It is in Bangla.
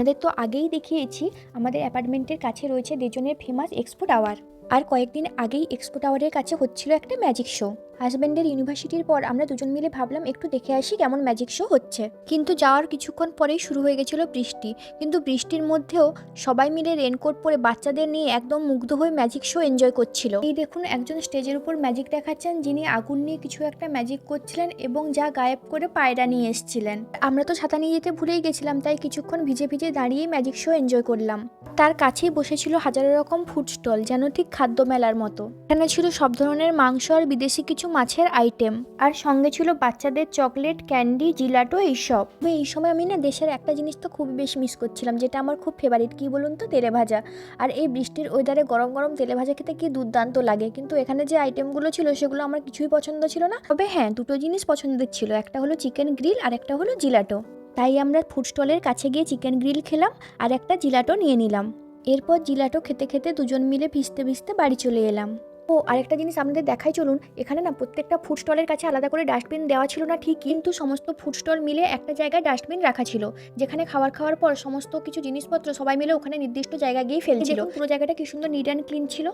আপনাদের তো আগেই দেখিয়েছি আমাদের অ্যাপার্টমেন্টের কাছে রয়েছে দেজনের ফেমাস এক্সপো টাওয়ার। আর কয়েকদিন আগেই এক্সপো টাওয়ারের কাছে হচ্ছিল একটা ম্যাজিক শো। হাজব্যান্ডের ইউনিভার্সিটির পর আমরা দুজন মিলে ভাবলাম একটু দেখে আসি কেমন ম্যাজিক শো হচ্ছে। কিন্তু যাওয়ার কিছুক্ষণ পরেই শুরু হয়ে গেছিল বৃষ্টি। কিন্তু বৃষ্টির মধ্যেও সবাই মিলে রেনকোট পরে বাচ্চাদের নিয়ে একদম মুগ্ধ হয়ে ম্যাজিক শো এনজয় করছিল। এই দেখুন, একজন স্টেজের উপর ম্যাজিক দেখাচ্ছেন, যিনি আগুন নিয়ে কিছু একটা ম্যাজিক করছিলেন এবং যা গায়েব করে পায়রা নিয়ে এসেছিলেন। আমরা তো ছাতা নিয়ে যেতে ভুলেই গেছিলাম, তাই কিছুক্ষণ ভিজে ভিজে দাঁড়িয়েই ম্যাজিক শো এনজয় করলাম। তার কাছেই বসেছিল হাজারো রকম ফুড স্টল, যেন ঠিক খাদ্য মেলার মতো। এখানে ছিল সব ধরনের মাংস আর বিদেশি কিছু মাছের আইটেম, আর সঙ্গে ছিল বাচ্চাদের চকলেট, ক্যান্ডি, জিলাটো এইসব। এই সময় আমি না দেশের একটা জিনিস তো খুব বেশি মিস করছিলাম, যেটা আমার খুব ফেভারিট, কি বলুন তো, তেলে ভাজা। আর এই বৃষ্টির ওয়েদারে গরম গরম তেলে ভাজা খেতে কি দুর্দান্ত লাগে। কিন্তু এখানে যে আইটেমগুলো ছিল সেগুলো আমার কিছুই পছন্দ ছিল না। তবে হ্যাঁ, দুটো জিনিস পছন্দের ছিল, একটা হলো চিকেন গ্রিল আর একটা হলো জিলাটো। তাই আমরা ফুড স্টলের কাছে গিয়ে চিকেন গ্রিল খেলাম আর একটা জিলাটো নিয়ে নিলাম। এরপর জিলাটো খেতে খেতে দুজন মিলে ভিজতে ভিজতে বাড়ি চলে এলাম। ও আরেকটা জিনিস আপনাদের দেখাই, চলুন। এখানে না প্রত্যেকটা ফুড স্টলের কাছে আলাদা করে ডাস্টবিন দেওয়া ছিল না ঠিক, কিন্তু সমস্ত ফুড স্টল মিলে একটা জায়গায় ডাস্টবিন রাখা ছিল, যেখানে খাওয়ার পর সমস্ত কিছু জিনিসপত্র সবাই মিলে ওখানে নির্দিষ্ট জায়গায় গিয়ে ফেলছিল। পুরো জায়গাটা কি সুন্দর নিট অ্যান্ড ক্লিন ছিল।